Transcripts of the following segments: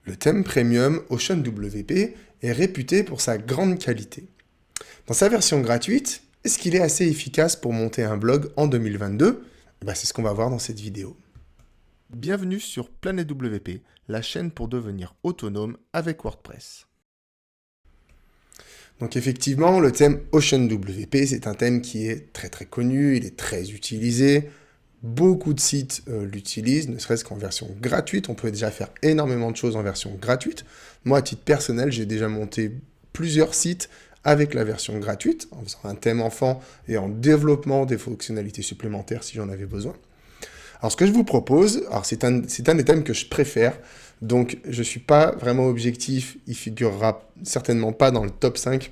Le thème premium Ocean WP est réputé pour sa grande qualité. Dans sa version gratuite, est-ce qu'il est assez efficace pour monter un blog en 2022? C'est ce qu'on va voir dans cette vidéo. Bienvenue sur Planète WP, la chaîne pour devenir autonome avec WordPress. Donc effectivement, le thème Ocean WP, c'est un thème qui est très très connu, il est très utilisé. Beaucoup de sites l'utilisent, ne serait-ce qu'en version gratuite. On peut déjà faire énormément de choses en version gratuite. Moi, à titre personnel, j'ai déjà monté plusieurs sites avec la version gratuite, en faisant un thème enfant et en développement des fonctionnalités supplémentaires si j'en avais besoin. Alors, ce que je vous propose, alors c'est un des thèmes que je préfère, donc je ne suis pas vraiment objectif, il figurera certainement pas dans le top 5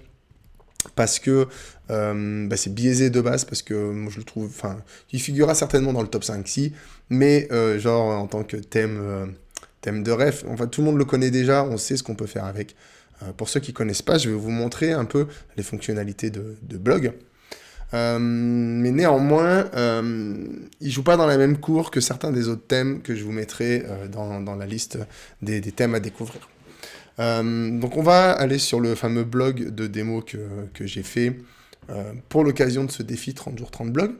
parce que c'est biaisé de base, parce que moi je le trouve, enfin, il figurera certainement dans le top 5 si, mais genre en tant que thème de ref, enfin tout le monde le connaît déjà, on sait ce qu'on peut faire avec. Pour ceux qui ne connaissent pas, je vais vous montrer un peu les fonctionnalités de blog. Mais néanmoins, il ne joue pas dans la même cour que certains des autres thèmes que je vous mettrai dans la liste des thèmes à découvrir. Donc on va aller sur le fameux blog de démo que j'ai fait pour l'occasion de ce défi 30 jours 30 blogs.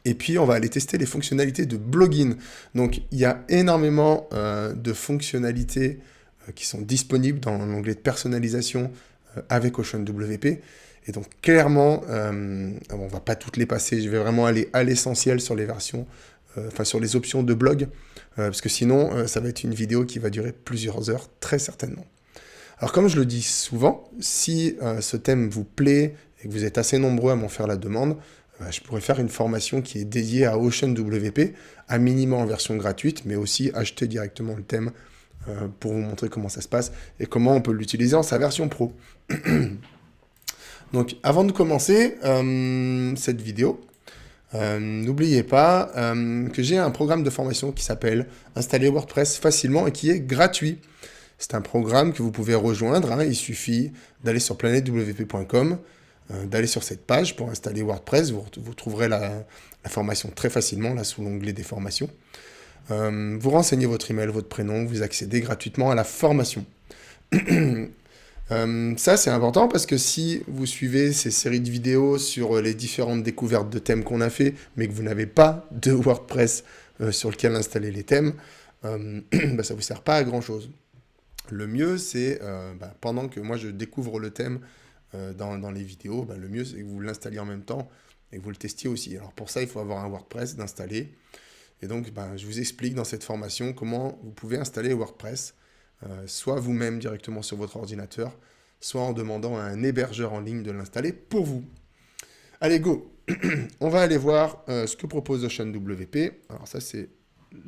Et puis on va aller tester les fonctionnalités de plugin. Donc il y a énormément de fonctionnalités qui sont disponibles dans l'onglet de personnalisation avec Ocean WP. Et donc clairement, on va pas toutes les passer, je vais vraiment aller à l'essentiel sur les versions, sur les options de blog, parce que sinon ça va être une vidéo qui va durer plusieurs heures, très certainement. Alors comme je le dis souvent, si ce thème vous plaît et que vous êtes assez nombreux à m'en faire la demande, je pourrais faire une formation qui est dédiée à Ocean WP, à minima en version gratuite, mais aussi acheter directement le thème pour vous montrer comment ça se passe et comment on peut l'utiliser en sa version pro. Donc avant de commencer cette vidéo, n'oubliez pas que j'ai un programme de formation qui s'appelle Installer WordPress facilement et qui est gratuit. C'est un programme que vous pouvez rejoindre, il suffit d'aller sur planetewp.com, d'aller sur cette page pour installer WordPress, vous trouverez la formation très facilement là sous l'onglet des formations. Vous renseignez votre email, votre prénom, vous accédez gratuitement à la formation. Ça, c'est important parce que si vous suivez ces séries de vidéos sur les différentes découvertes de thèmes qu'on a fait, mais que vous n'avez pas de WordPress sur lequel installer les thèmes, ça ne vous sert pas à grand-chose. Le mieux, c'est, pendant que moi je découvre le thème dans les vidéos, le mieux, c'est que vous l'installiez en même temps et que vous le testiez aussi. Alors pour ça, il faut avoir un WordPress d'installer. Et donc, je vous explique dans cette formation comment vous pouvez installer WordPress, soit vous-même directement sur votre ordinateur, soit en demandant à un hébergeur en ligne de l'installer pour vous. Allez, go. On va aller voir ce que propose Ocean WP. Alors ça, c'est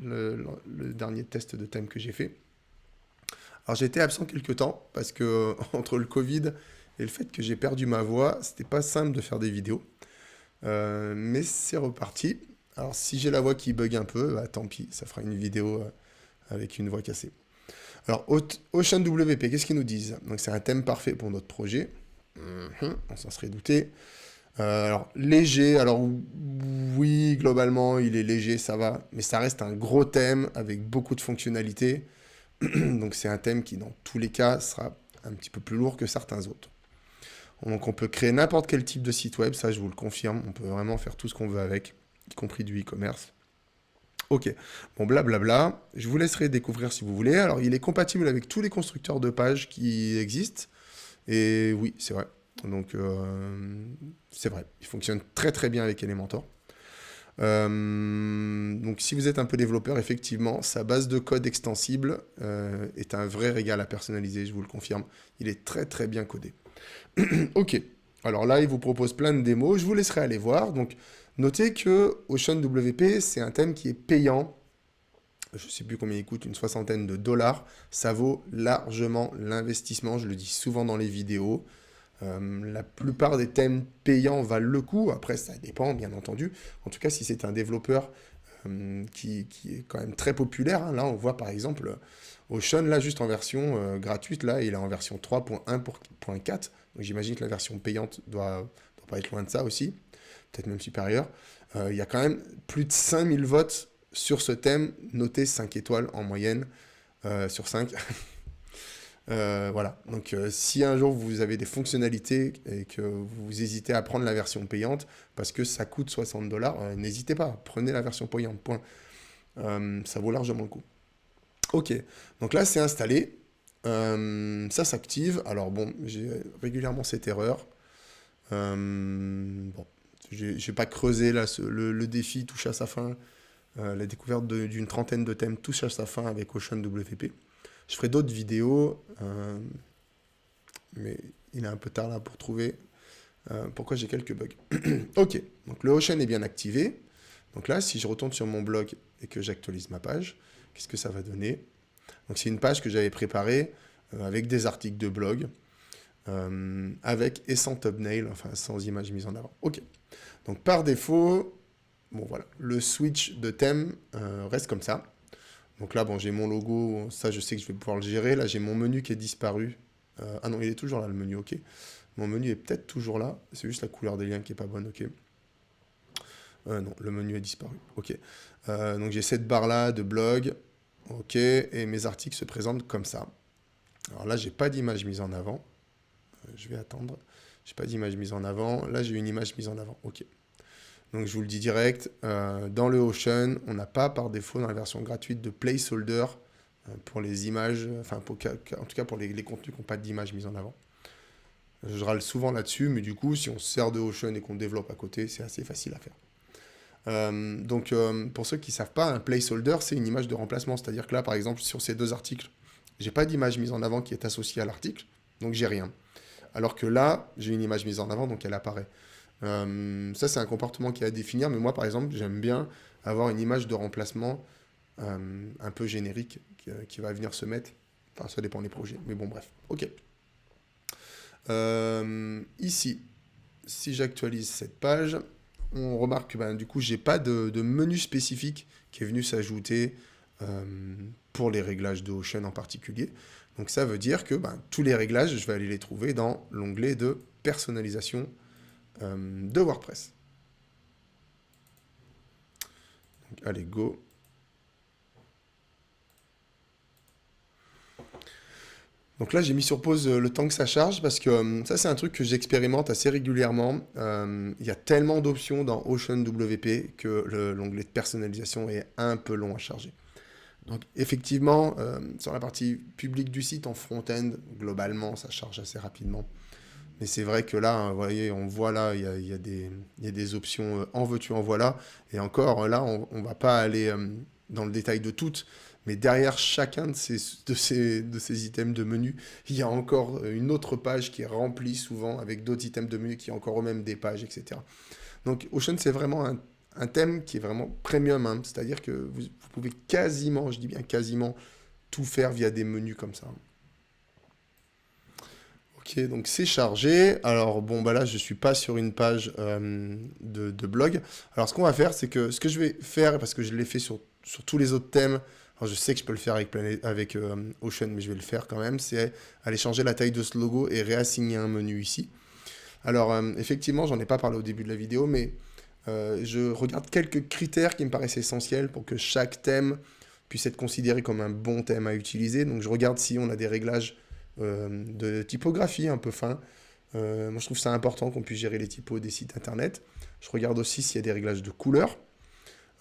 le dernier test de thème que j'ai fait. Alors j'ai été absent quelques temps parce que entre le Covid et le fait que j'ai perdu ma voix, c'était pas simple de faire des vidéos. Mais c'est reparti. Alors si j'ai la voix qui bug un peu, tant pis, ça fera une vidéo avec une voix cassée. Alors Ocean WP, qu'est-ce qu'ils nous disent? Donc c'est un thème parfait pour notre projet. On s'en serait douté. Alors léger, alors oui, globalement il est léger, ça va, mais ça reste un gros thème avec beaucoup de fonctionnalités. Donc c'est un thème qui dans tous les cas sera un petit peu plus lourd que certains autres. Donc on peut créer n'importe quel type de site web, ça je vous le confirme, on peut vraiment faire tout ce qu'on veut avec, y compris du e-commerce. Ok, bon blablabla, je vous laisserai découvrir si vous voulez. Alors il est compatible avec tous les constructeurs de pages qui existent, et oui, c'est vrai. Donc c'est vrai, il fonctionne très très bien avec Elementor. Donc si vous êtes un peu développeur, effectivement, sa base de code extensible est un vrai régal à personnaliser, je vous le confirme. Il est très très bien codé. Ok, alors là, il vous propose plein de démos, je vous laisserai aller voir. Donc notez que Ocean WP, c'est un thème qui est payant. Je ne sais plus combien il coûte, une soixantaine de dollars. Ça vaut largement l'investissement, je le dis souvent dans les vidéos. La plupart des thèmes payants valent le coup. Après, ça dépend, bien entendu. En tout cas, si c'est un développeur qui est quand même très populaire, là, on voit par exemple Ocean, là, juste en version gratuite, là, il est en version 3.1.4. Donc j'imagine que la version payante doit pas être loin de ça aussi, peut-être même supérieure. Il y a quand même plus de 5000 votes sur ce thème, noté 5 étoiles en moyenne. sur 5. Voilà, donc si un jour vous avez des fonctionnalités et que vous hésitez à prendre la version payante parce que ça coûte 60$, n'hésitez pas, prenez la version payante, point. Ça vaut largement le coup. Ok, donc là c'est installé, ça s'active. Alors bon, j'ai régulièrement cette erreur. Bon, je vais pas creuser là, le défi touche à sa fin. La découverte d'une trentaine de thèmes touche à sa fin avec OceanWP. Je ferai d'autres vidéos, mais il est un peu tard là pour trouver pourquoi j'ai quelques bugs. Ok, donc le Ocean est bien activé. Donc là, si je retourne sur mon blog et que j'actualise ma page, qu'est-ce que ça va donner? Donc c'est une page que j'avais préparée avec des articles de blog, avec et sans thumbnail, enfin sans image mise en avant. Ok, donc par défaut, bon voilà, le switch de thème reste comme ça. Donc là, bon, j'ai mon logo, ça je sais que je vais pouvoir le gérer. Là, j'ai mon menu qui est disparu. Ah non, il est toujours là, le menu, ok. Mon menu est peut-être toujours là, c'est juste la couleur des liens qui est pas bonne, ok. Non, le menu est disparu, ok. Donc j'ai cette barre-là de blog, ok, et mes articles se présentent comme ça. Alors là, j'ai pas d'image mise en avant. Je vais attendre. J'ai pas d'image mise en avant. Là, j'ai une image mise en avant, ok. Donc je vous le dis direct, dans le Ocean, on n'a pas par défaut dans la version gratuite de placeholder pour les images, enfin en tout cas pour les contenus qui n'ont pas d'image mise en avant. Je râle souvent là-dessus, mais du coup, si on se sert de Ocean et qu'on développe à côté, c'est assez facile à faire. Donc pour ceux qui ne savent pas, un placeholder, c'est une image de remplacement. C'est-à-dire que là, par exemple, sur ces deux articles, j'ai pas d'image mise en avant qui est associée à l'article, donc j'ai rien. Alors que là, j'ai une image mise en avant, donc elle apparaît. Ça, c'est un comportement qui est à définir, mais moi, par exemple, j'aime bien avoir une image de remplacement un peu générique qui va venir se mettre. Enfin, ça dépend des projets, mais bon, bref. Ok. Ici, si j'actualise cette page, on remarque que du coup, j'ai pas de menu spécifique qui est venu s'ajouter pour les réglages de Ocean en particulier. Donc ça veut dire que tous les réglages, je vais aller les trouver dans l'onglet de personnalisation de WordPress. Donc, allez, go. Donc là, j'ai mis sur pause le temps que ça charge parce que ça, c'est un truc que j'expérimente assez régulièrement. Il y a tellement d'options dans OceanWP que l'onglet de personnalisation est un peu long à charger. Donc effectivement, sur la partie publique du site en front-end, globalement, ça charge assez rapidement. Mais c'est vrai que là, vous voyez, on voit là, il y a des options en veux-tu, en voilà. Et encore, là, on ne va pas aller dans le détail de toutes. Mais derrière chacun de ces items de menu, il y a encore une autre page qui est remplie souvent avec d'autres items de menu qui ont encore eux-mêmes des pages, etc. Donc Ocean, c'est vraiment un thème qui est vraiment premium. Hein. C'est-à-dire que vous pouvez quasiment, je dis bien quasiment, tout faire via des menus comme ça. Ok, donc c'est chargé. Alors bon, là, je suis pas sur une page de blog. Alors ce qu'on va faire, c'est que ce que je vais faire, parce que je l'ai fait sur tous les autres thèmes, alors je sais que je peux le faire avec Ocean, mais je vais le faire quand même, c'est aller changer la taille de ce logo et réassigner un menu ici. Alors effectivement, j'en ai pas parlé au début de la vidéo, mais je regarde quelques critères qui me paraissent essentiels pour que chaque thème puisse être considéré comme un bon thème à utiliser. Donc je regarde si on a des réglages de typographie un peu fin. Moi, je trouve ça important qu'on puisse gérer les typos des sites internet. Je regarde aussi s'il y a des réglages de couleurs.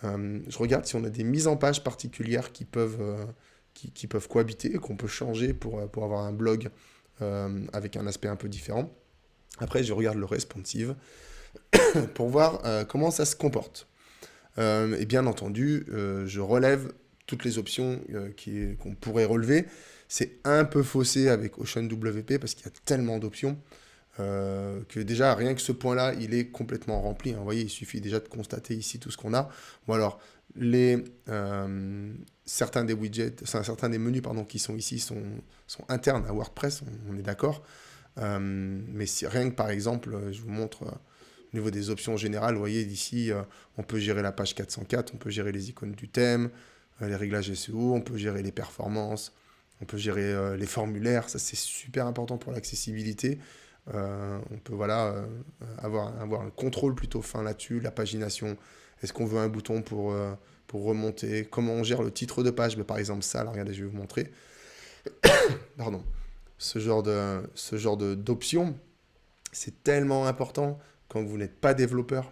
Je regarde si on a des mises en page particulières qui peuvent cohabiter, qu'on peut changer pour avoir un blog avec un aspect un peu différent. Après, je regarde le responsive pour voir comment ça se comporte. Et bien entendu, je relève toutes les options qu'on pourrait relever. C'est un peu faussé avec OceanWP parce qu'il y a tellement d'options que déjà, rien que ce point-là, il est complètement rempli. Hein. Vous voyez, il suffit déjà de constater ici tout ce qu'on a. Bon alors, certains des widgets, certains des menus qui sont ici sont internes à WordPress, on est d'accord. Mais rien que par exemple, je vous montre au niveau des options générales, vous voyez d'ici, on peut gérer la page 404, on peut gérer les icônes du thème, les réglages SEO, on peut gérer les performances, on peut gérer les formulaires, ça c'est super important pour l'accessibilité. On peut avoir un contrôle plutôt fin là-dessus, la pagination, Est-ce qu'on veut un bouton pour remonter? Comment on gère le titre de page? Ben, par exemple, ça, là, regardez, je vais vous montrer. Pardon. Ce genre d'option, c'est tellement important quand vous n'êtes pas développeur.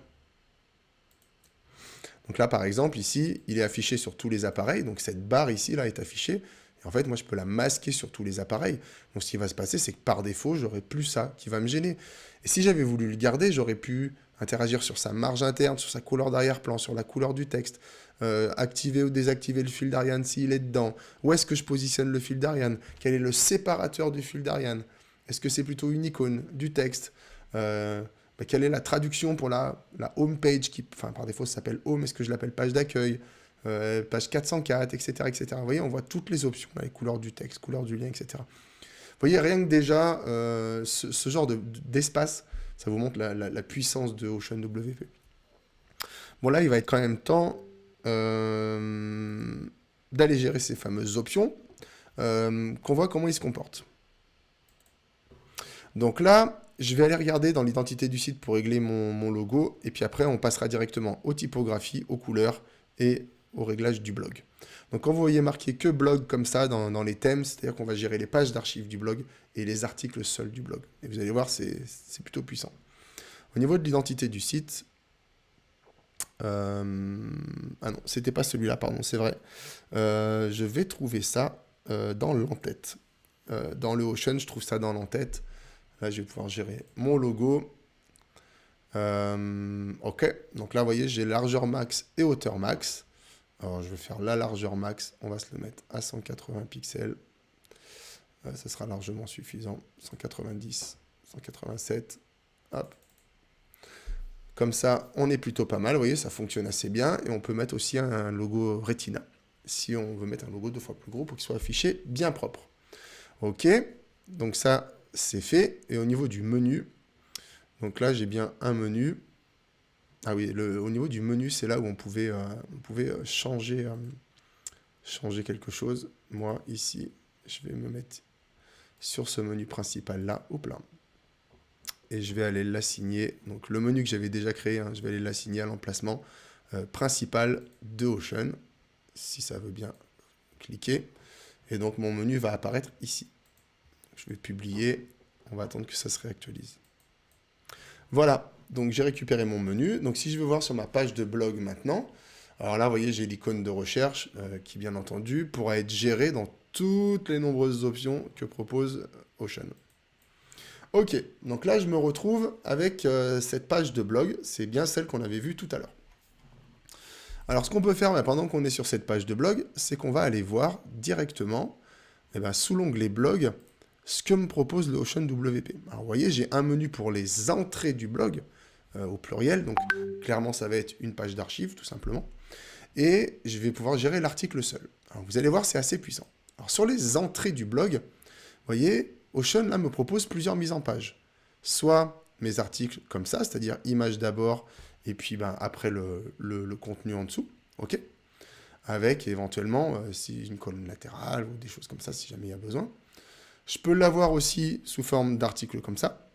Donc là, par exemple, ici, il est affiché sur tous les appareils. Donc cette barre ici, là, est affichée. Et en fait, moi, je peux la masquer sur tous les appareils. Donc ce qui va se passer, c'est que par défaut, j'aurai plus ça qui va me gêner. Et si j'avais voulu le garder, j'aurais pu interagir sur sa marge interne, sur sa couleur d'arrière-plan, sur la couleur du texte, activer ou désactiver le fil d'Ariane s'il est dedans. Où est-ce que je positionne le fil d'Ariane? Quel est le séparateur du fil d'Ariane? Est-ce que c'est plutôt une icône, du texte? Quelle est la traduction pour la home page qui, enfin, par défaut, ça s'appelle home, est-ce que je l'appelle page d'accueil, page 404, etc., etc. Vous voyez, on voit toutes les options, là, les couleurs du texte, couleurs du lien, etc. Vous voyez, rien que déjà, ce genre d'espace, ça vous montre la puissance de OceanWP. Bon, là, il va être quand même temps d'aller gérer ces fameuses options, qu'on voit comment ils se comportent. Donc là, je vais aller regarder dans l'identité du site pour régler mon logo, et puis après, on passera directement aux typographies, aux couleurs et au réglage du blog. Donc quand vous voyez marqué que blog comme ça dans les thèmes, c'est-à-dire qu'on va gérer les pages d'archives du blog et les articles seuls du blog. Et vous allez voir, c'est plutôt puissant. Au niveau de l'identité du site, ah non, c'était pas celui-là, pardon, c'est vrai. Je vais trouver ça dans l'entête. Dans le Ocean, je trouve ça dans l'entête. Là, je vais pouvoir gérer mon logo. Ok, donc là, vous voyez, j'ai largeur max et hauteur max. Alors, je vais faire la largeur max. On va se le mettre à 180 pixels. Ça sera largement suffisant. 190, 187. Hop. Comme ça, on est plutôt pas mal. Vous voyez, ça fonctionne assez bien. Et on peut mettre aussi un logo Retina. Si on veut mettre un logo 2 fois plus gros pour qu'il soit affiché bien propre. Ok, donc ça, c'est fait. Et au niveau du menu, donc là, j'ai bien un menu. Ah oui, au niveau du menu, c'est là où on pouvait changer quelque chose. Moi, ici, je vais me mettre sur ce menu principal-là. Hop là. Et je vais aller l'assigner. Donc le menu que j'avais déjà créé, hein, je vais aller l'assigner à l'emplacement principal de Ocean. Si ça veut bien cliquer. Et donc mon menu va apparaître ici. Je vais publier. On va attendre que ça se réactualise. Voilà. Donc j'ai récupéré mon menu. Donc si je veux voir sur ma page de blog maintenant, alors là, vous voyez, j'ai l'icône de recherche qui, bien entendu, pourra être gérée dans toutes les nombreuses options que propose Ocean. Ok, donc là, je me retrouve avec cette page de blog. C'est bien celle qu'on avait vue tout à l'heure. Alors, ce qu'on peut faire pendant qu'on est sur cette page de blog, c'est qu'on va aller voir directement, sous l'onglet blog, ce que me propose le OceanWP. Alors, vous voyez, j'ai un menu pour les entrées du blog, au pluriel. Donc, clairement, ça va être une page d'archives, tout simplement. Et je vais pouvoir gérer l'article seul. Alors, vous allez voir, c'est assez puissant. Alors, sur les entrées du blog, vous voyez, Ocean, là, me propose plusieurs mises en page. Soit mes articles comme ça, c'est-à-dire image d'abord, et puis après le contenu en dessous, ok, avec éventuellement si une colonne latérale ou des choses comme ça, si jamais il y a besoin. Je peux l'avoir aussi sous forme d'article comme ça,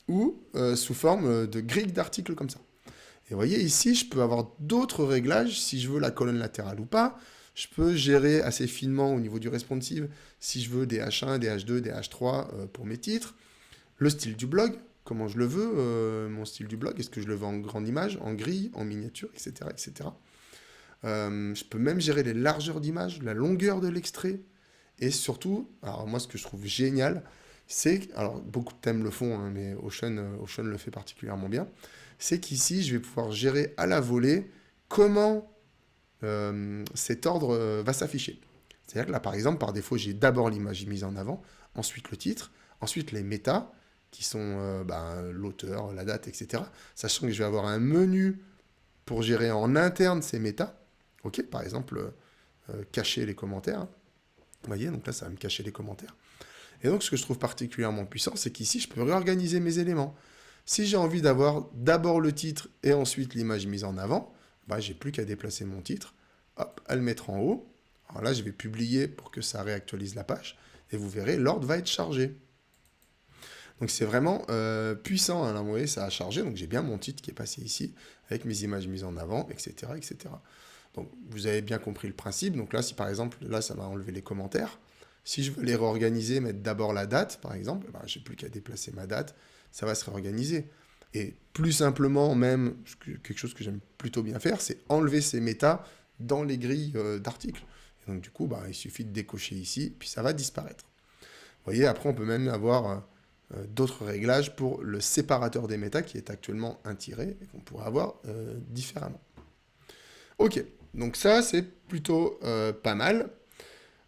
ou sous forme de grille d'articles comme ça. Et vous voyez, ici, je peux avoir d'autres réglages, si je veux la colonne latérale ou pas. Je peux gérer assez finement au niveau du responsive, si je veux des H1, des H2, des H3 pour mes titres. Le style du blog, comment je le veux, mon style du blog, est-ce que je le veux en grande image, en grille, en miniature, etc. etc. Je peux même gérer les largeurs d'image, la longueur de l'extrait, et surtout, alors moi ce que je trouve génial, c'est, alors beaucoup de thèmes le font, hein, mais Ocean le fait particulièrement bien, c'est qu'ici je vais pouvoir gérer à la volée comment cet ordre va s'afficher. C'est-à-dire que là par exemple, par défaut, j'ai d'abord l'image mise en avant, ensuite le titre, ensuite les méta, qui sont l'auteur, la date, etc. Sachant que je vais avoir un menu pour gérer en interne ces méta. Ok, par exemple, cacher les commentaires. Hein. Vous voyez, donc là, ça va me cacher les commentaires. Et donc, ce que je trouve particulièrement puissant, c'est qu'ici, je peux réorganiser mes éléments. Si j'ai envie d'avoir d'abord le titre et ensuite l'image mise en avant, j'ai plus qu'à déplacer mon titre, hop, à le mettre en haut. Alors là, je vais publier pour que ça réactualise la page. Et vous verrez, l'ordre va être chargé. Donc c'est vraiment puissant, hein. Là, vous voyez, ça a chargé, donc j'ai bien mon titre qui est passé ici, avec mes images mises en avant, etc., etc. Donc vous avez bien compris le principe. Donc là, si par exemple, là, ça m'a enlevé les commentaires. Si je veux les réorganiser, mettre d'abord la date, par exemple, ben, je n'ai plus qu'à déplacer ma date, ça va se réorganiser. Et plus simplement, même, quelque chose que j'aime plutôt bien faire, c'est enlever ces méta dans les grilles d'articles. Et donc du coup, bah, il suffit de décocher ici, puis ça va disparaître. Vous voyez, après, on peut même avoir d'autres réglages pour le séparateur des méta qui est actuellement un tiré et qu'on pourrait avoir différemment. Ok, donc ça, c'est plutôt pas mal.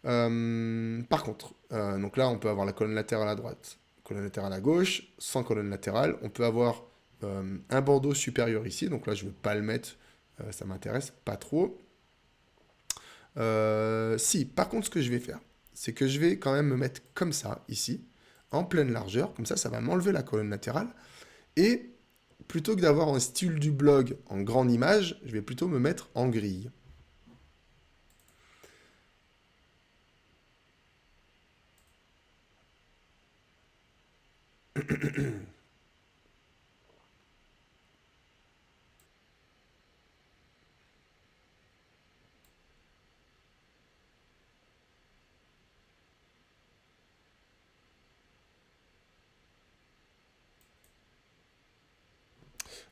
Par contre, donc là, on peut avoir la colonne latérale à droite, colonne latérale à gauche, sans colonne latérale. On peut avoir un bandeau supérieur ici, donc là, je ne veux pas le mettre, ça m'intéresse pas trop. Si, par contre, ce que je vais faire, c'est que je vais quand même me mettre comme ça, ici, en pleine largeur, comme ça va m'enlever la colonne latérale, et plutôt que d'avoir un style du blog en grande image, je vais plutôt me mettre en grille.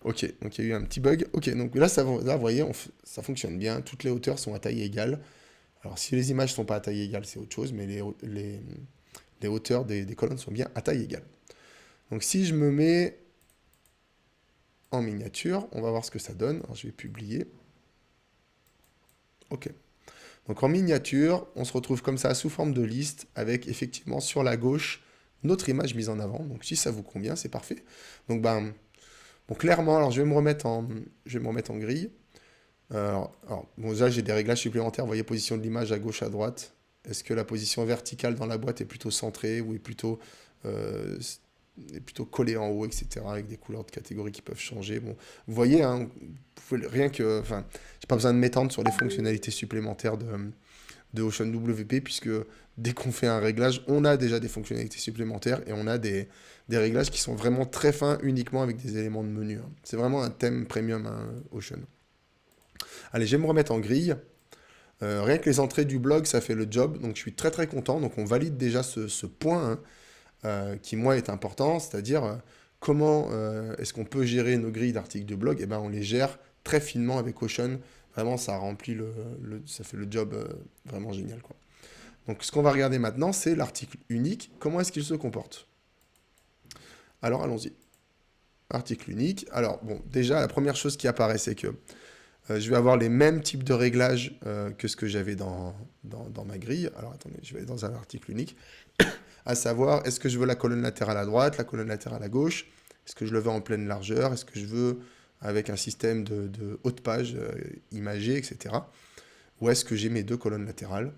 Ok, donc il y a eu un petit bug. Ok, donc là, là vous voyez, ça fonctionne bien. Toutes les hauteurs sont à taille égale. Alors, si les images ne sont pas à taille égale, c'est autre chose, mais les hauteurs des colonnes sont bien à taille égale. Donc, si je me mets en miniature, on va voir ce que ça donne. Alors, je vais publier. Ok. Donc, en miniature, on se retrouve comme ça, sous forme de liste, avec effectivement sur la gauche notre image mise en avant. Donc, si ça vous convient, c'est parfait. Donc, ben, bon, clairement, alors je vais me remettre en grille. Bon, déjà, j'ai des réglages supplémentaires. Vous voyez, position de l'image à gauche, à droite. Est-ce que la position verticale dans la boîte est plutôt centrée ou euh, est plutôt collée en haut, etc. avec des couleurs de catégorie qui peuvent changer. Bon, vous voyez, hein, vous pouvez rien que, enfin, j'ai pas besoin de m'étendre sur les fonctionnalités supplémentaires de OceanWP puisque dès qu'on fait un réglage, on a déjà des fonctionnalités supplémentaires et on a des réglages qui sont vraiment très fins uniquement avec des éléments de menu, hein. C'est vraiment un thème premium, hein, Ocean. Allez, je vais me remettre en grille. Rien que les entrées du blog, ça fait le job. Donc je suis très très content. Donc on valide déjà ce point, hein, qui moi est important, c'est-à-dire comment est-ce qu'on peut gérer nos grilles d'articles de blog. Eh ben on les gère très finement avec Ocean. Vraiment, ça remplit ça fait le job vraiment génial, quoi. Donc ce qu'on va regarder maintenant, c'est l'article unique. Comment est-ce qu'il se comporte? Alors allons-y. Article unique. Alors bon, déjà la première chose qui apparaît, c'est que je vais avoir les mêmes types de réglages que ce que j'avais dans ma grille. Alors attendez, je vais aller dans un article unique. À savoir, est-ce que je veux la colonne latérale à droite, la colonne latérale à gauche? Est-ce que je le veux en pleine largeur? Est-ce que je veux avec un système de haute page imagé, etc. Ou est-ce que j'ai mes deux colonnes latérales?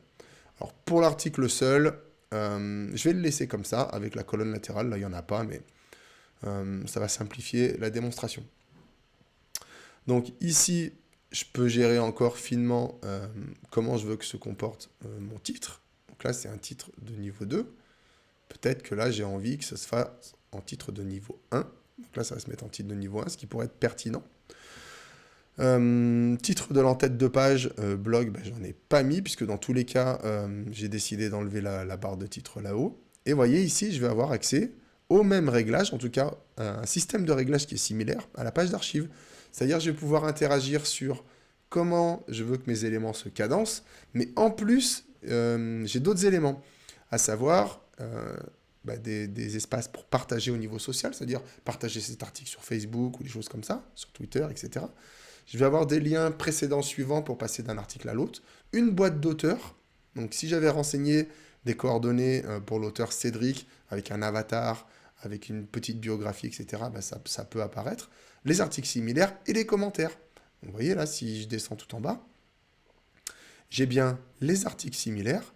Alors pour l'article seul, je vais le laisser comme ça, avec la colonne latérale. Là, il n'y en a pas, mais ça va simplifier la démonstration. Donc ici, je peux gérer encore finement comment je veux que se comporte mon titre. Donc là, c'est un titre de niveau 2. Peut-être que là, j'ai envie que ça se fasse en titre de niveau 1. Donc là, ça va se mettre en titre de niveau 1, ce qui pourrait être pertinent. Titre de l'entête de page, blog, ben, j'en ai pas mis, puisque dans tous les cas, j'ai décidé d'enlever la barre de titre là-haut. Et vous voyez, ici, je vais avoir accès au même réglage, en tout cas, un système de réglage qui est similaire à la page d'archives. C'est-à-dire, je vais pouvoir interagir sur comment je veux que mes éléments se cadencent, mais en plus, j'ai d'autres éléments, à savoir des espaces pour partager au niveau social, c'est-à-dire partager cet article sur Facebook ou des choses comme ça, sur Twitter, etc. Je vais avoir des liens précédents suivants pour passer d'un article à l'autre. Une boîte d'auteur. Donc si j'avais renseigné des coordonnées pour l'auteur Cédric, avec un avatar, avec une petite biographie, etc., ben ça peut apparaître. Les articles similaires et les commentaires. Donc, vous voyez là, si je descends tout en bas, j'ai bien les articles similaires,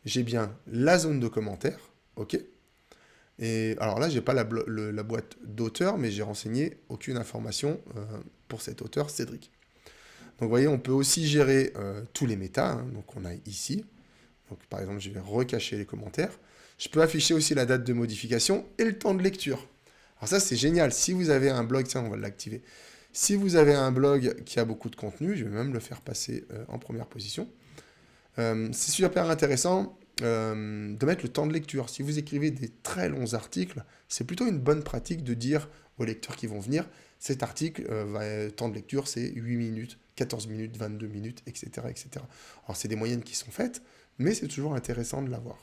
j'ai bien la zone de commentaires, ok. Et alors là, j'ai pas la boîte d'auteur, mais j'ai renseigné aucune information pour cet auteur Cédric. Donc vous voyez, on peut aussi gérer tous les méta, hein, donc on a ici. Donc par exemple, je vais recacher les commentaires. Je peux afficher aussi la date de modification et le temps de lecture. Alors ça, c'est génial. Si vous avez un blog, tiens, on va l'activer. Si vous avez un blog qui a beaucoup de contenu, je vais même le faire passer en première position. C'est super intéressant de mettre le temps de lecture. Si vous écrivez des très longs articles, c'est plutôt une bonne pratique de dire aux lecteurs qui vont venir, cet article, temps de lecture, c'est 8 minutes, 14 minutes, 22 minutes, etc. etc. Alors c'est des moyennes qui sont faites, mais c'est toujours intéressant de l'avoir.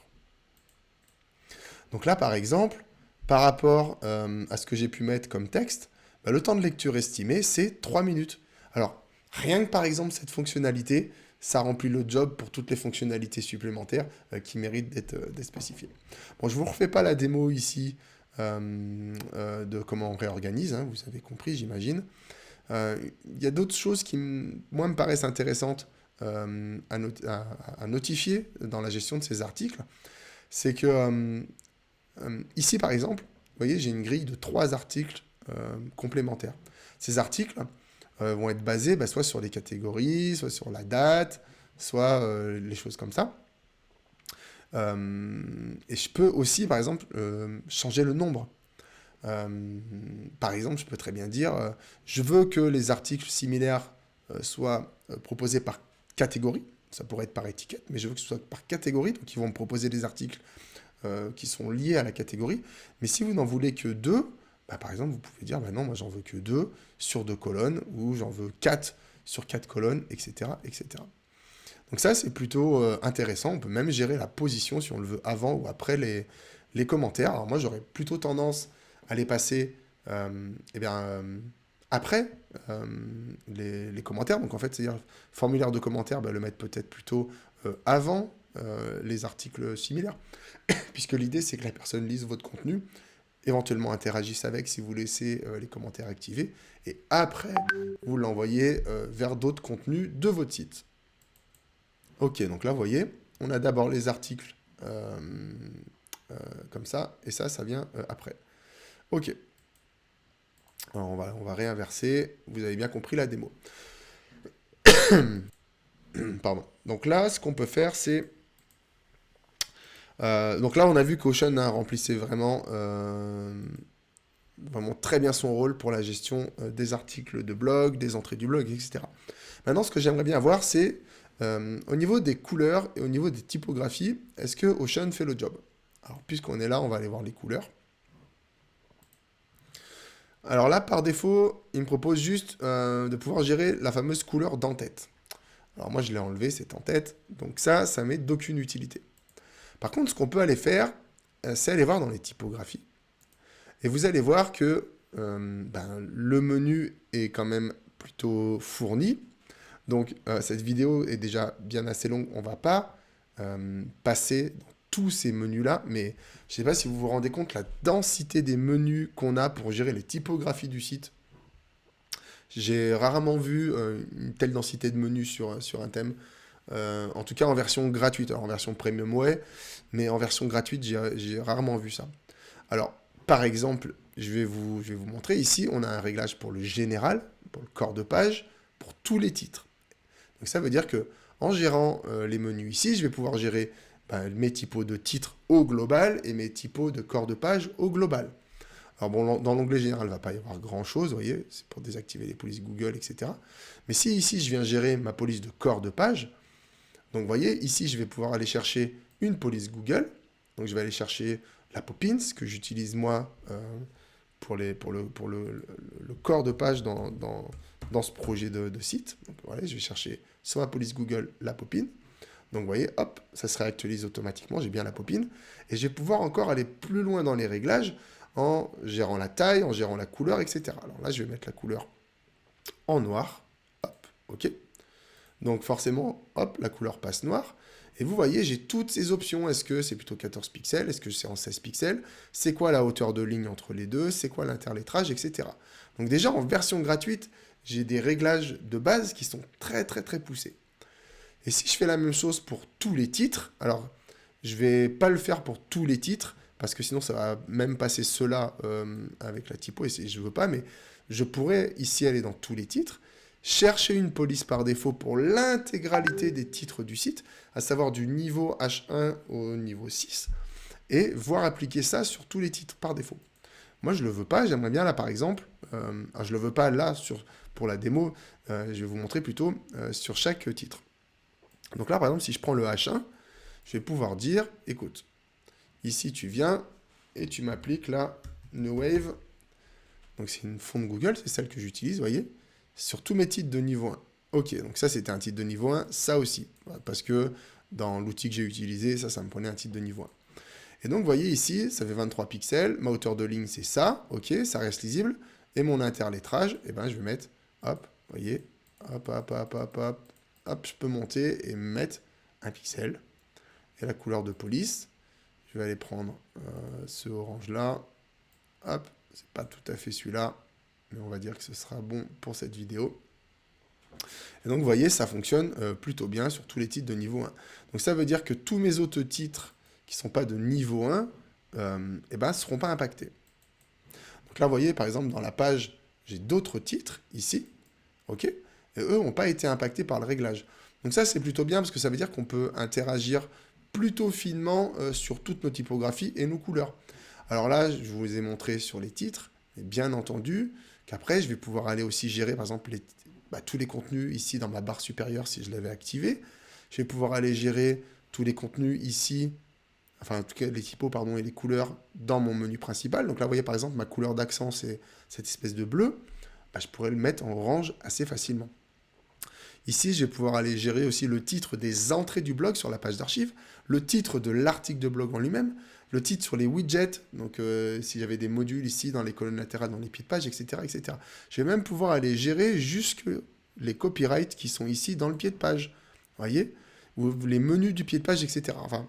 Donc là, par exemple, par rapport à ce que j'ai pu mettre comme texte, le temps de lecture estimé, c'est 3 minutes. Alors, rien que par exemple cette fonctionnalité, ça remplit le job pour toutes les fonctionnalités supplémentaires qui méritent d'être spécifiées. Bon, je ne vous refais pas la démo ici de comment on réorganise, hein, vous avez compris, j'imagine. Il y a d'autres choses qui, moi, me paraissent intéressantes à notifier dans la gestion de ces articles. C'est que ici, par exemple, vous voyez, j'ai une grille de 3 articles complémentaires. Ces articles vont être basés soit sur des catégories, soit sur la date, soit les choses comme ça. Et je peux aussi, par exemple, changer le nombre. Par exemple, je peux très bien dire, je veux que les articles similaires soient proposés par catégorie. Ça pourrait être par étiquette, mais je veux que ce soit par catégorie. Donc, ils vont me proposer des articles qui sont liés à la catégorie. Mais si vous n'en voulez que 2, par exemple, vous pouvez dire, non, moi j'en veux que 2 sur 2 colonnes, ou j'en veux 4 sur 4 colonnes, etc. etc. Donc ça, c'est plutôt intéressant. On peut même gérer la position si on le veut avant ou après les commentaires. Alors moi, j'aurais plutôt tendance à les passer après les commentaires. Donc en fait, c'est-à-dire formulaire de commentaires, le mettre peut-être plutôt avant les articles similaires. Puisque l'idée, c'est que la personne lise votre contenu, éventuellement interagisse avec si vous laissez les commentaires activés, et après, vous l'envoyez vers d'autres contenus de votre site. Ok, donc là, vous voyez, on a d'abord les articles comme ça, et ça vient après. Ok. Alors, on va réinverser. Vous avez bien compris la démo. Pardon. Donc là, ce qu'on peut faire, c'est... donc là, on a vu qu'Ocean remplissait vraiment très bien son rôle pour la gestion des articles de blog, des entrées du blog, etc. Maintenant, ce que j'aimerais bien voir, c'est au niveau des couleurs et au niveau des typographies, est-ce que Ocean fait le job? Alors, puisqu'on est là, on va aller voir les couleurs. Alors là, par défaut, il me propose juste de pouvoir gérer la fameuse couleur d'en-tête. Alors moi, je l'ai enlevé, c'est en tête. Donc ça m'est d'aucune utilité. Par contre, ce qu'on peut aller faire, c'est aller voir dans les typographies. Et vous allez voir que le menu est quand même plutôt fourni. Donc cette vidéo est déjà bien assez longue. On ne va pas passer dans tous ces menus-là. Mais je ne sais pas si vous vous rendez compte la densité des menus qu'on a pour gérer les typographies du site. J'ai rarement vu une telle densité de menus sur un thème. En tout cas en version gratuite. Alors en version premium, ouais. Mais en version gratuite, j'ai rarement vu ça. Alors, par exemple, je vais vous montrer. Ici, on a un réglage pour le général, pour le corps de page, pour tous les titres. Donc ça veut dire que en gérant les menus ici, je vais pouvoir gérer mes typos de titres au global et mes typos de corps de page au global. Alors bon, dans l'onglet général, il ne va pas y avoir grand-chose, vous voyez, c'est pour désactiver les polices Google, etc. Mais si ici, je viens gérer ma police de corps de page, donc vous voyez, ici, je vais pouvoir aller chercher une police Google. Donc je vais aller chercher la Poppins, que j'utilise moi pour le corps de page dans ce projet de site. Donc voilà, je vais chercher sur ma police Google la Poppin. Donc vous voyez, hop, ça se réactualise automatiquement, j'ai bien la Poppin. Et je vais pouvoir encore aller plus loin dans les réglages en gérant la taille, en gérant la couleur, etc. Alors là, je vais mettre la couleur en noir. Hop, ok. Donc forcément, hop, la couleur passe noire. Et vous voyez, j'ai toutes ces options. Est-ce que c'est plutôt 14 pixels? Est-ce que c'est en 16 pixels? C'est quoi la hauteur de ligne entre les deux? C'est quoi l'interlettrage, etc. Donc déjà, en version gratuite, j'ai des réglages de base qui sont très, très, très poussés. Et si je fais la même chose pour tous les titres, alors je ne vais pas le faire pour tous les titres, parce que sinon ça va même passer cela avec la typo, et je ne veux pas, mais je pourrais ici aller dans tous les titres. chercher une police par défaut pour l'intégralité des titres du site, à savoir du niveau H1 au niveau 6, et voir appliquer ça sur tous les titres par défaut. Moi, je ne le veux pas, j'aimerais bien là, par exemple, je ne le veux pas là pour la démo, je vais vous montrer plutôt sur chaque titre. Donc là, par exemple, si je prends le H1, je vais pouvoir dire, écoute, ici tu viens et tu m'appliques la New Wave. Donc c'est une fonte Google, c'est celle que j'utilise, vous voyez, sur tous mes titres de niveau 1. Ok, donc ça c'était un titre de niveau 1, ça aussi, parce que dans l'outil que j'ai utilisé, ça me prenait un titre de niveau 1. Et donc vous voyez ici, ça fait 23 pixels, ma hauteur de ligne c'est ça, ok, ça reste lisible, et mon interlettrage, eh ben, je vais mettre, hop, vous voyez, hop, je peux monter et mettre un pixel, et la couleur de police, je vais aller prendre ce orange-là, hop, c'est pas tout à fait celui-là, mais on va dire que ce sera bon pour cette vidéo. Et donc vous voyez, ça fonctionne plutôt bien sur tous les titres de niveau 1. Donc ça veut dire que tous mes autres titres qui ne sont pas de niveau 1, eh ben, seront pas impactés. Donc là, vous voyez, par exemple, dans la page, j'ai d'autres titres, ici, ok, et eux n'ont pas été impactés par le réglage. Donc ça, c'est plutôt bien, parce que ça veut dire qu'on peut interagir plutôt finement sur toutes nos typographies et nos couleurs. Alors là, je vous ai montré sur les titres, mais bien entendu, qu'après, je vais pouvoir aller aussi gérer, par exemple, tous les contenus ici dans ma barre supérieure, si je l'avais activé. Je vais pouvoir aller gérer tous les contenus ici, enfin en tout cas les typos pardon, et les couleurs dans mon menu principal. Donc là, vous voyez par exemple, ma couleur d'accent, c'est cette espèce de bleu. Je pourrais le mettre en orange assez facilement. Ici, je vais pouvoir aller gérer aussi le titre des entrées du blog sur la page d'archives, le titre de l'article de blog en lui-même, le titre sur les widgets, donc si j'avais des modules ici dans les colonnes latérales, dans les pieds de page, etc., etc. Je vais même pouvoir aller gérer jusque les copyrights qui sont ici dans le pied de page, vous voyez, ou les menus du pied de page, etc. Enfin,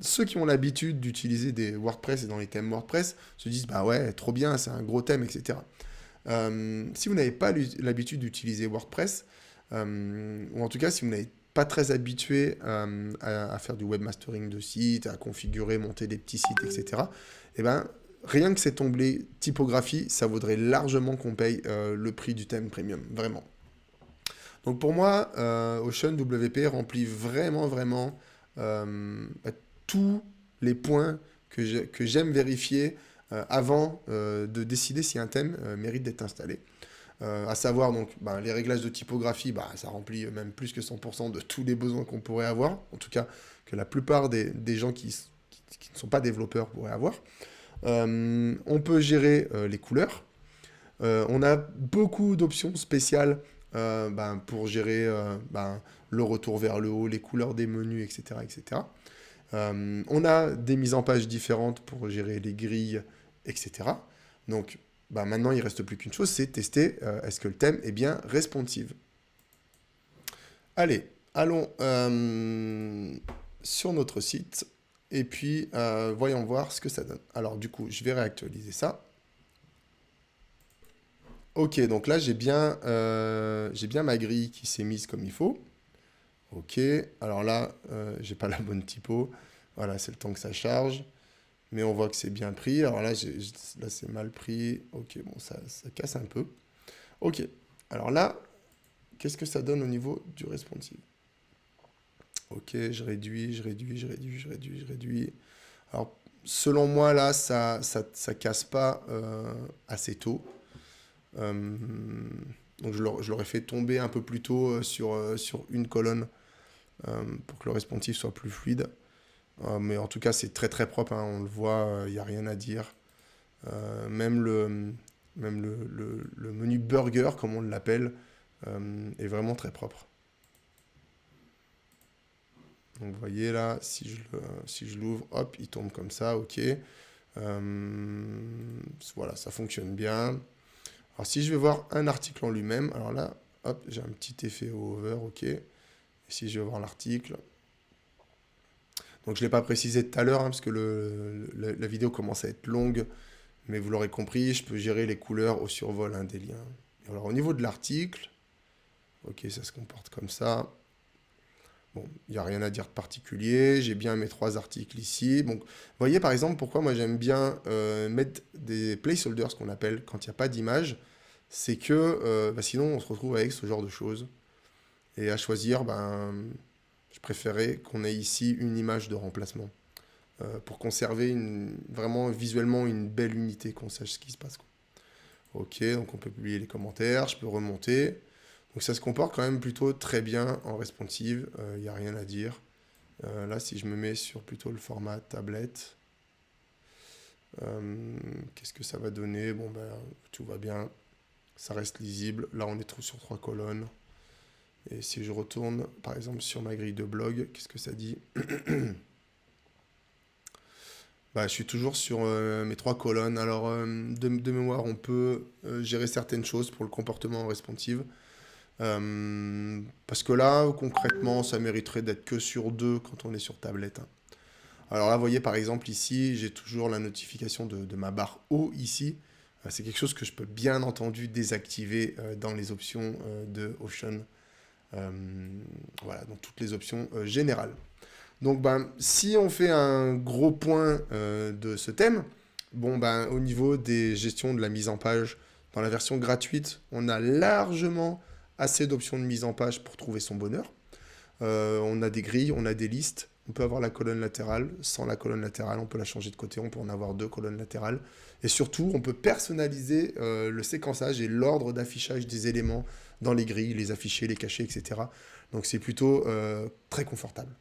ceux qui ont l'habitude d'utiliser des WordPress et dans les thèmes WordPress se disent bah ouais, trop bien, c'est un gros thème, etc. Si vous n'avez pas l'habitude d'utiliser WordPress, ou en tout cas si vous n'êtes pas très habitué à faire du webmastering de sites, à configurer, monter des petits sites, etc., et ben, rien que cet onglet typographie, ça vaudrait largement qu'on paye le prix du thème premium, vraiment. Donc pour moi, Ocean WP remplit vraiment tous les points que j'aime vérifier avant de décider si un thème mérite d'être installé. À savoir donc les réglages de typographie, ça remplit même plus que 100% de tous les besoins qu'on pourrait avoir, en tout cas que la plupart des gens qui ne sont pas développeurs pourraient avoir. On peut gérer les couleurs. On a beaucoup d'options spéciales pour gérer le retour vers le haut, les couleurs des menus, etc. etc. On a des mises en page différentes pour gérer les grilles, etc. Donc maintenant, il ne reste plus qu'une chose, c'est tester est-ce que le thème est bien responsive. Allez, allons sur notre site et puis voyons voir ce que ça donne. Alors du coup, je vais réactualiser ça. Ok, donc là, j'ai bien ma grille qui s'est mise comme il faut. Ok, alors là, j'ai pas la bonne typo. Voilà, c'est le temps que ça charge. Mais on voit que c'est bien pris. Alors là, là c'est mal pris. Ok, bon, ça casse un peu. Ok, alors là, qu'est-ce que ça donne au niveau du responsive? Ok, je réduis. Alors, selon moi, là, ça casse pas assez tôt. Donc je l'aurais fait tomber un peu plus tôt sur une colonne pour que le responsive soit plus fluide. Mais en tout cas, c'est très propre, hein, on le voit, il n'y a rien à dire. Même le menu burger, comme on l'appelle, est vraiment très propre. Donc vous voyez là, si je l'ouvre, hop, il tombe comme ça, ok. Voilà, ça fonctionne bien. Alors si je vais voir un article en lui-même, alors là, hop, j'ai un petit effet hover, ok. Et si je vais voir l'article, donc je ne l'ai pas précisé tout à l'heure, hein, parce que la vidéo commence à être longue, mais vous l'aurez compris, je peux gérer les couleurs au survol des liens. Et alors au niveau de l'article, ok, ça se comporte comme ça. Bon, il n'y a rien à dire de particulier, j'ai bien mes 3 articles ici. Donc, vous voyez par exemple pourquoi moi j'aime bien mettre des placeholders, ce qu'on appelle quand il n'y a pas d'image. c'est que sinon on se retrouve avec ce genre de choses. Et à choisir, je préférais qu'on ait ici une image de remplacement pour conserver vraiment visuellement une belle unité, qu'on sache ce qui se passe, quoi. Ok, donc on peut publier les commentaires, je peux remonter. Donc ça se comporte quand même plutôt très bien en responsive, il n'y a rien à dire. Là, si je me mets sur plutôt le format tablette, qu'est-ce que ça va donner? Bon, tout va bien, ça reste lisible. Là, on est trop sur 3 colonnes. Et si je retourne, par exemple, sur ma grille de blog, qu'est-ce que ça dit? Je suis toujours sur mes 3 colonnes. Alors, de mémoire, on peut gérer certaines choses pour le comportement responsive. Parce que là, concrètement, ça mériterait d'être que sur 2 quand on est sur tablette, hein. Alors là, vous voyez, par exemple, ici, j'ai toujours la notification de ma barre haut ici. C'est quelque chose que je peux bien entendu désactiver dans les options de Ocean. Voilà, dans toutes les options générales. Donc, si on fait un gros point de ce thème, au niveau des gestions de la mise en page, dans la version gratuite, on a largement assez d'options de mise en page pour trouver son bonheur. On a des grilles, on a des listes, on peut avoir la colonne latérale. Sans la colonne latérale, on peut la changer de côté, on peut en avoir 2 colonnes latérales. Et surtout, on peut personnaliser le séquençage et l'ordre d'affichage des éléments dans les grilles, les afficher, les cacher, etc. Donc c'est plutôt très confortable.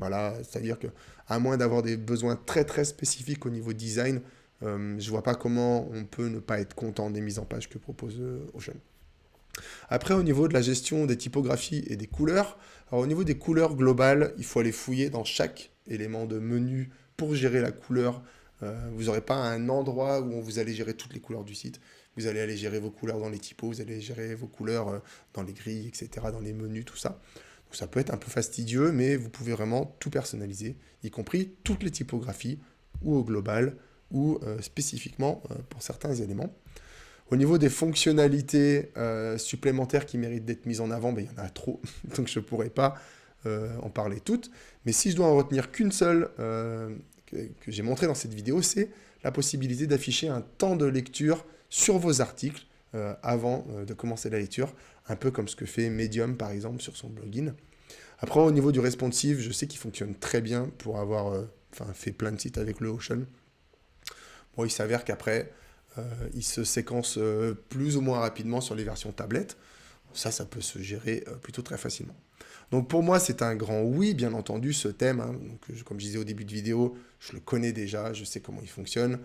Voilà, c'est-à-dire que à moins d'avoir des besoins très très spécifiques au niveau design, je vois pas comment on peut ne pas être content des mises en page que propose Ocean. Après, au niveau de la gestion des typographies et des couleurs, alors au niveau des couleurs globales, il faut aller fouiller dans chaque élément de menu pour gérer la couleur. Vous n'aurez pas un endroit où vous allez gérer toutes les couleurs du site. Vous allez aller gérer vos couleurs dans les typos, vous allez gérer vos couleurs dans les grilles, etc., dans les menus, tout ça. Donc ça peut être un peu fastidieux, mais vous pouvez vraiment tout personnaliser, y compris toutes les typographies, ou au global, ou spécifiquement pour certains éléments. Au niveau des fonctionnalités supplémentaires qui méritent d'être mises en avant, il y en a trop, donc je ne pourrais pas en parler toutes. Mais si je dois en retenir qu'une seule que j'ai montrée dans cette vidéo, c'est la possibilité d'afficher un temps de lecture sur vos articles avant de commencer la lecture, un peu comme ce que fait Medium par exemple sur son plugin. Après, au niveau du responsive, je sais qu'il fonctionne très bien pour avoir fait plein de sites avec le Ocean. Bon, il s'avère qu'après, il se séquence plus ou moins rapidement sur les versions tablettes. Ça peut se gérer plutôt très facilement. Donc pour moi, c'est un grand oui, bien entendu, ce thème. Hein. Donc, comme je disais au début de vidéo, je le connais déjà, je sais comment il fonctionne.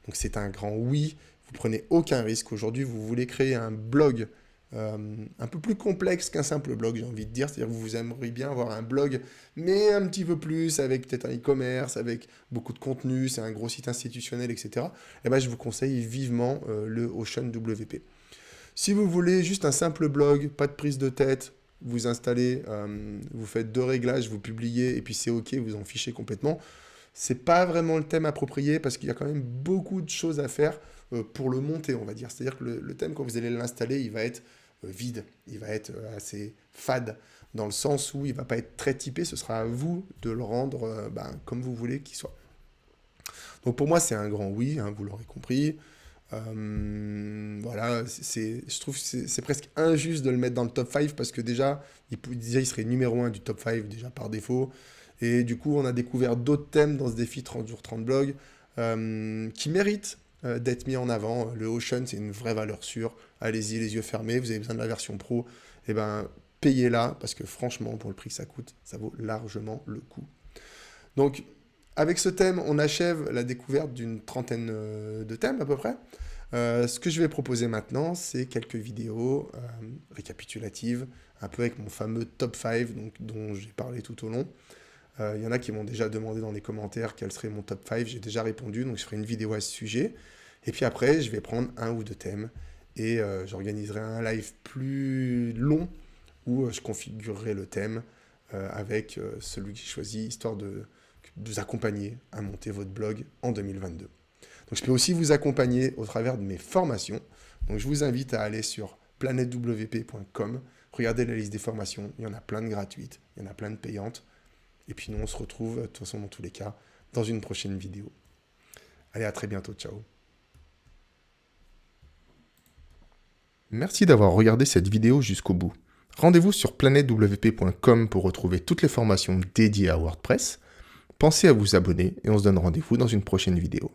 Donc c'est un grand oui. Vous prenez aucun risque. Aujourd'hui, vous voulez créer un blog un peu plus complexe qu'un simple blog, j'ai envie de dire. C'est-à-dire que vous aimeriez bien avoir un blog, mais un petit peu plus, avec peut-être un e-commerce, avec beaucoup de contenu, c'est un gros site institutionnel, etc. Je vous conseille vivement le Ocean WP. Si vous voulez juste un simple blog, pas de prise de tête, vous installez, vous faites 2 réglages, vous publiez, et puis c'est OK, vous en fichez complètement. C'est pas vraiment le thème approprié parce qu'il y a quand même beaucoup de choses à faire pour le monter, on va dire. C'est-à-dire que le thème, quand vous allez l'installer, il va être vide, il va être assez fade, dans le sens où il va pas être très typé, ce sera à vous de le rendre comme vous voulez qu'il soit. Donc pour moi, c'est un grand oui, hein, vous l'aurez compris. Voilà, je trouve que c'est presque injuste de le mettre dans le top 5 parce que déjà, il serait numéro 1 du top 5 déjà par défaut. Et du coup, on a découvert d'autres thèmes dans ce défi 30 jours 30 blogs qui méritent d'être mis en avant. Le Ocean, c'est une vraie valeur sûre. Allez-y, les yeux fermés. Vous avez besoin de la version pro. Payez-la parce que franchement, pour le prix que ça coûte, ça vaut largement le coup. Donc, avec ce thème, on achève la découverte d'une trentaine de thèmes à peu près. Ce que je vais proposer maintenant, c'est quelques vidéos récapitulatives, un peu avec mon fameux top 5 dont j'ai parlé tout au long. Il y en a qui m'ont déjà demandé dans les commentaires quel serait mon top 5. J'ai déjà répondu, donc je ferai une vidéo à ce sujet. Et puis après, je vais prendre 1 ou 2 thèmes et j'organiserai un live plus long où je configurerai le thème avec celui que j'ai choisi, histoire de vous accompagner à monter votre blog en 2022. Donc je peux aussi vous accompagner au travers de mes formations. Donc je vous invite à aller sur planetewp.com, regardez la liste des formations, il y en a plein de gratuites, il y en a plein de payantes. Et puis nous on se retrouve de toute façon dans tous les cas dans une prochaine vidéo. Allez, à très bientôt, ciao. Merci d'avoir regardé cette vidéo jusqu'au bout. Rendez-vous sur planetewp.com pour retrouver toutes les formations dédiées à WordPress. Pensez à vous abonner et on se donne rendez-vous dans une prochaine vidéo.